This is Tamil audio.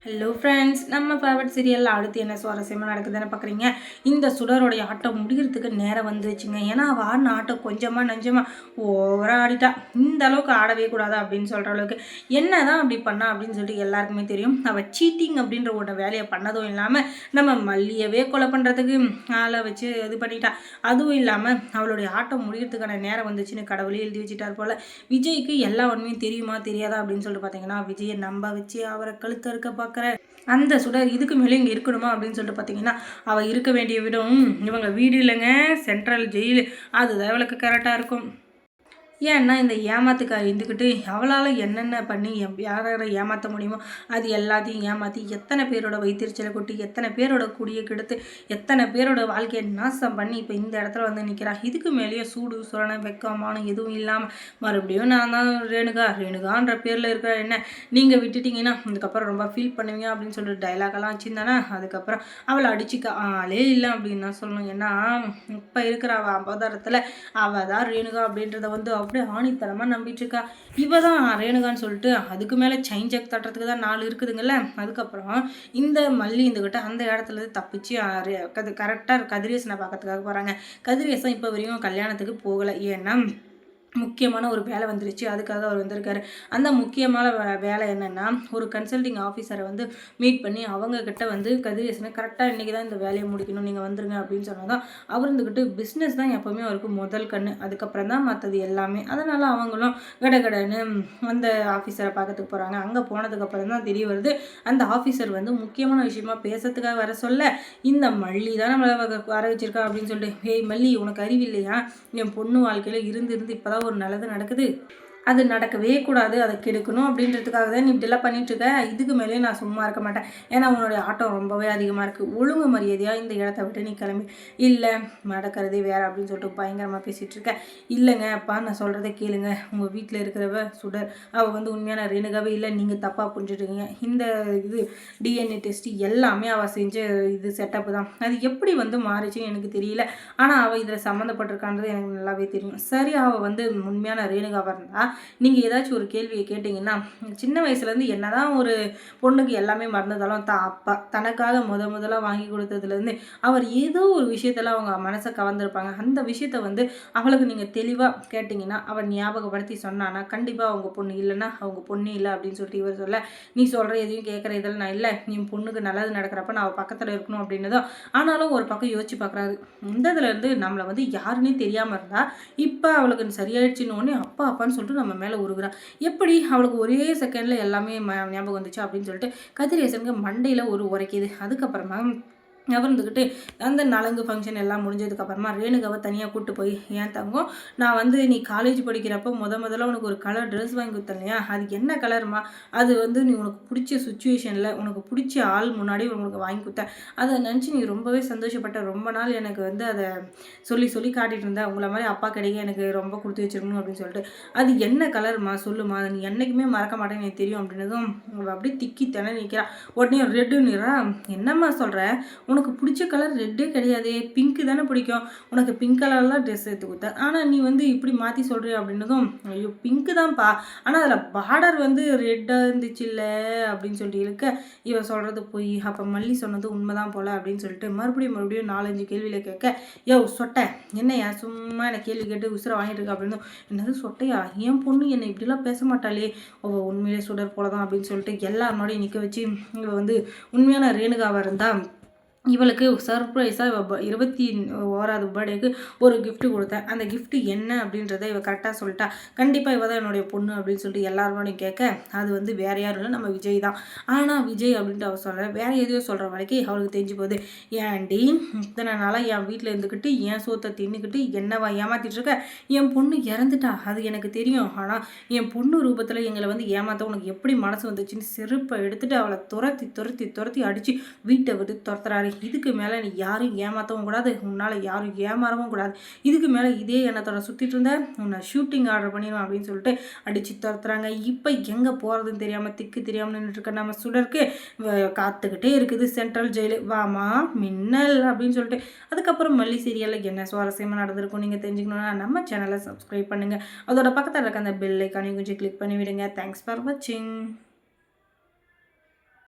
ஹலோ ஃப்ரெண்ட்ஸ், நம்ம ஃபேவரட் சீரியல் அடுத்து என்ன சுவாரஸ்யமாக நடக்குதுன்னு பார்க்குறீங்க. இந்த சுடருடைய ஆட்டம் முடிகிறதுக்கு நேரம் வந்துருச்சுங்க. ஏன்னா அவள் ஆடின ஆட்டம் கொஞ்சமாக நஞ்சமாக ஓவராக ஆடிட்டா. இந்த அளவுக்கு ஆடவே கூடாது அப்படின்னு சொல்கிற அளவுக்கு என்ன தான் அப்படி பண்ணா அப்படின்னு சொல்லிட்டு எல்லாருக்குமே தெரியும். அவள் சீட்டிங் அப்படின்ற ஒரு வேலையை பண்ணதும் இல்லாமல் நம்ம மல்லியவே கொலை பண்ணுறதுக்கு ஆளை வச்சு இது பண்ணிட்டா. அதுவும் இல்லாமல் அவளுடைய ஆட்டம் முடிகிறதுக்கான நேரம் வந்துச்சுன்னு கடவுளே எழுதி வச்சுட்டார் போல். விஜய்க்கு எல்லா உண்மையும் தெரியுமா தெரியாதா அப்படின்னு சொல்லிட்டு பார்த்தீங்கன்னா, விஜயை நம்ப வச்சு அவரை கழுத்த இருக்க பார்க்க அந்த சுடர் இதுக்கு மேலே இங்கே இருக்கணுமா அப்படின்னு சொல்லிட்டு பார்த்தீங்கன்னா, அவள் இருக்க வேண்டிய விடம் இவங்க வீடு இல்லைங்க, சென்ட்ரல் ஜெயிலு. அதுதான் இவளுக்கு கரெக்டாக இருக்கும். ஏன்னா இந்த ஏமாத்துக்காரி இருந்துக்கிட்டு அவளால் என்னென்ன பண்ணி யாரை ஏமாற்ற முடியுமோ அது எல்லாத்தையும் ஏமாற்றி எத்தனை பேரோட வயிற்றுச்சலை கொட்டி எத்தனை பேரோட குடியை கெடுத்து எத்தனை பேரோட வாழ்க்கையை நாசம் பண்ணி இப்போ இந்த இடத்துல வந்து நிற்கிறா. இதுக்கு மேலேயே சூடு சுரணை வெக்கமான எதுவும் இல்லாமல் மறுபடியும் நான் தான் ரேணுகான்ற பேரில் இருக்கிற என்ன நீங்கள் விட்டுட்டிங்கன்னா அதுக்கப்புறம் ரொம்ப ஃபீல் பண்ணுவீங்க அப்படின்னு சொல்லிட்டு டைலாகெல்லாம் வச்சுருந்தானே. அதுக்கப்புறம் அவளை அடிச்சுக்க ஆளே இல்லை அப்படின்னு தான் சொல்லணும். ஏன்னா இப்போ இருக்கிற அவள் அவதாரத்தில் அவள் தான் ரேணுகா அப்படின்றத வந்து அப்படியே ஆணித்தனமாக நம்பிட்டு இருக்கா. இவ தான் ரேணுகான்னு சொல்லிட்டு அதுக்கு மேலே செயின் செக் தட்டுறதுக்கு தான் 4 இருக்குதுங்கல்ல. அதுக்கப்புறம் இந்த மல்லி இருந்துக்கிட்ட அந்த இடத்துல தப்பிச்சு கரெக்டாக கதிரேசனை பார்க்கறதுக்காக போகிறாங்க. கதிரேசன் இப்போ வரையும் கல்யாணத்துக்கு போகலை. ஏன்னா முக்கியமான ஒரு வேலை வந்துருச்சு, அதுக்காக அவர் வந்திருக்காரு. அந்த முக்கியமான வேலை என்னென்னா ஒரு கன்சல்டிங் ஆஃபீஸரை வந்து மீட் பண்ணி அவங்கக்கிட்ட வந்து கதிரேசனை கரெக்டாக இன்றைக்கி தான் இந்த வேலையை முடிக்கணும், நீங்கள் வந்துருங்க அப்படின்னு சொன்னால் தான் அவர் இருந்துக்கிட்டு பிஸ்னஸ் தான் எப்போவுமே அவருக்கு முதல் கண்ணு, அதுக்கப்புறம் தான் மற்றது எல்லாமே. அதனால் அவங்களும் கடகடன்னு அந்த ஆஃபீஸரை பார்க்கறதுக்கு போகிறாங்க. அங்கே போனதுக்கப்புறம் தான் தெரிய வருது அந்த ஆஃபீஸர் வந்து முக்கியமான விஷயமா பேசுறதுக்காக வர சொல்ல இந்த மல்லி தான் நம்மளை வர வச்சிருக்கா அப்படின்னு சொல்லிட்டு, ஏய் மல்லி உனக்கு அறிவில்லையா, என் பொண்ணு வாழ்க்கையில் இருந்து இப்போ தான் ஒரு நல்லது நடக்குது, அது நடக்கவே கூடாது, அதை கெடுக்கணும் அப்படின்றதுக்காக தான் நீ இப்படிலாம் பண்ணிட்டுருக்க. இதுக்கு மேலே நான் சும்மா இருக்க மாட்டேன். ஏன்னா உன்னுடைய ஆட்டம் ரொம்பவே அதிகமாக இருக்குது. ஒழுங்கு மரியாதையாக இந்த இடத்த விட்டு நீ கிளம்பி. இல்லை நடக்கிறதே வேறு அப்படின்னு சொல்லிட்டு பயங்கரமாக பேசிகிட்டு இருக்க. இல்லைங்க அப்பா, நான் சொல்கிறத கேளுங்க. உங்கள் வீட்டில் இருக்கிறவ சுடர் அவள் வந்து உண்மையான ரேணுகாவே இல்லை, நீங்கள் தப்பாக புரிஞ்சுட்டுருக்கீங்க. இந்த இது டிஎன்ஏ டெஸ்ட் எல்லாமே அவள் செஞ்ச இது செட்டப்பு தான். அது எப்படி வந்து மாறிச்சுன்னு எனக்கு தெரியல. ஆனால் அவள் இதில் சம்மந்தப்பட்டிருக்கான்றது எனக்கு நல்லாவே தெரியும். சரி, அவள் வந்து உண்மையான ரேணுகாவாக இருந்தால் நீங்கள் ஏதாச்சும் ஒரு கேள்வியை கேட்டிங்கன்னா, சின்ன வயசுலேருந்து என்ன தான் ஒரு பொண்ணுக்கு எல்லாமே மறந்ததாலும் அப்பா தனக்காக முதலாக வாங்கி கொடுத்ததுலேருந்து அவர் ஏதோ ஒரு விஷயத்தில் அவங்க மனசை கவர்ந்துருப்பாங்க. அந்த விஷயத்த வந்து அவளுக்கு நீங்கள் தெளிவாக கேட்டிங்கன்னா அவள் ஞாபகப்படுத்தி சொன்னான்னா கண்டிப்பாக அவங்க பொண்ணு, இல்லைன்னா அவங்க பொண்ணு இல்லை அப்படின்னு சொல்லிட்டு இவர் சொல்ல, நீ சொல்கிற எதையும் கேட்குற இதில் நான் இல்லை, என் பொண்ணுக்கு நல்லது நடக்கிறப்ப நான் அவள் பக்கத்தில் இருக்கணும் அப்படின்னதும். ஆனாலும் ஒரு பக்கம் யோசிச்சு பார்க்குறாரு, இந்த இதுலேருந்து நம்மளை வந்து யாருன்னே தெரியாமல் இருந்தால் இப்போ அவளுக்கு சரியாயிடுச்சுன்னு அப்பா அப்பான்னு சொல்லிட்டு நம்ம மேலே உருகுறா. எப்படி அவளுக்கு ஒரே செகண்டில் எல்லாமே ஞாபகம் வந்துச்சு அப்படின்னு சொல்லிட்டு கதிரேசனுக்கு மண்டையில் ஒரு உரைக்குது. அதுக்கப்புறமா அவர் இருந்துக்கிட்டு அந்த நலங்கு ஃபங்க்ஷன் எல்லாம் முடிஞ்சதுக்கப்புறமா ரேணுகாவை தனியாக கூப்பிட்டு போய், ஏன் தங்கம் நான் வந்து நீ காலேஜ் படிக்கிறப்போ முதல்ல உனக்கு ஒரு கலர் ட்ரெஸ் வாங்கி கொடுத்தேன் இல்லையா, அது என்ன கலருமா, அது வந்து நீ உனக்கு பிடிச்ச சுச்சுவேஷனில் உனக்கு பிடிச்ச ஆள் முன்னாடி உனக்கு வாங்கி கொடுத்தேன், அதை நினச்சி நீ ரொம்பவே சந்தோஷப்பட்ட, ரொம்ப நாள் எனக்கு வந்து அதை சொல்லி காட்டிகிட்டு இருந்தேன், உங்களை மாதிரி அப்பா கிடைக்க எனக்கு ரொம்ப கொடுத்து வச்சிருக்கணும் அப்படின்னு சொல்லிட்டு, அது என்ன கலருமா சொல்லுமா, நீ என்றைக்குமே மறக்க மாட்டேன்னு எனக்கு தெரியும் அப்படின்னதும் அப்படியே திக்கி திணறி நிற்கிறா. உடனே ரெட்டுன்னுறா, என்னம்மா சொல்கிற, உனக்கு பிடிச்ச கலர் ரெட்டே கிடையாதே, பிங்க்கு தானே பிடிக்கும், உனக்கு பிங்க் கலர்லாம் ட்ரெஸ் எடுத்து கொடுத்தேன், ஆனால் நீ வந்து இப்படி மாற்றி சொல்கிறிய அப்படின்னதும், ஐயோ பிங்க்கு தான்ப்பா, ஆனால் அதில் பார்டர் வந்து ரெட்டாக இருந்துச்சு இல்லை அப்படின்னு சொல்லிட்டு இருக்க, இவன் சொல்கிறது போய் அப்போ மல்லி சொன்னது உண்மைதான் போல் அப்படின்னு சொல்லிட்டு மறுபடியும் 4-5 கேள்வியில் கேட்க, யோ சொட்டை என்னையா சும்மா எனக்கு கேள்வி கேட்டு உசுரை வாங்கிட்டு இருக்கா அப்படின்னு, என்னது சொட்டையா, என் பொண்ணு என்னை இப்படிலாம் பேச மாட்டாளே, அவள் உண்மையிலே சுடர் போல தான் அப்படின்னு சொல்லிட்டு எல்லாரோடையும் நிற்க வச்சு இவள் வந்து உண்மையான ரேணுகாவாக இருந்தால் இவளுக்கு சர்ப்ரைஸாக 21வது பர்த்டேக்கு ஒரு கிஃப்ட்டு கொடுத்தேன், அந்த கிஃப்ட்டு என்ன அப்படின்றத இவள் கரெக்டாக சொல்லிட்டா, கண்டிப்பாக இவள் தான் என்னுடைய பொண்ணு அப்படின்னு சொல்லிட்டு எல்லாரோடையும் கேட்க, அது வந்து வேறு யாரும் இல்லை நம்ம விஜய் தான். ஆனால் விஜய் அப்படின்ட்டு அவள் சொல்கிற வேறு எதையோ சொல்கிற வரைக்கும் அவளுக்கு தெரிஞ்சு போகுது. ஏன்டி இத்தனை நாளாக என் வீட்டில் இருந்துக்கிட்டு என் சோத்தை தின்னுக்கிட்டு என்னவா ஏமாற்றிட்டு இருக்க, என் பொண்ணு இறந்துட்டா அது எனக்கு தெரியும், ஆனால் என் பொண்ணு ரூபத்தில் எங்களை வந்து ஏமாற்ற உனக்கு எப்படி மனசு வந்துச்சுன்னு செருப்பை எடுத்துகிட்டு அவளை துரத்தி அடித்து வீட்டை விட்டு துரத்துறாரு. இதுக்கு மேலே நீ யாரும் ஏமாற்றவும் கூடாது, உன்னால் யாரும் ஏமாறவும் கூடாது, இதுக்கு மேலே இதே எண்ணத்தோட சுற்றிட்டு இருந்த உன்னை ஷூட்டிங் ஆர்டர் பண்ணிடுவோம் அப்படின்னு சொல்லிட்டு அடித்து துரத்துறாங்க. இப்போ எங்கே போகிறதுன்னு தெரியாமல் திக்கு தெரியாமல் நின்றுட்டுருக்க நம்ம சுடருக்கு காத்துக்கிட்டே இருக்குது சென்ட்ரல் ஜெயிலு, வாமா மின்னல் அப்படின்னு சொல்லிட்டு. அதுக்கப்புறம் மல்லி சீரியலில் என்ன சுவாரஸ்யமாக நடந்திருக்கும் நீங்கள் தெரிஞ்சுக்கணுன்னா நம்ம சேனலை சப்ஸ்கிரைப் பண்ணுங்கள், அதோட பக்கத்தில் இருக்க அந்த பெல் ஐக்கானையும் கொஞ்சம் கிளிக் பண்ணி விடுங்க. தேங்க்ஸ் ஃபார் வாட்சிங்.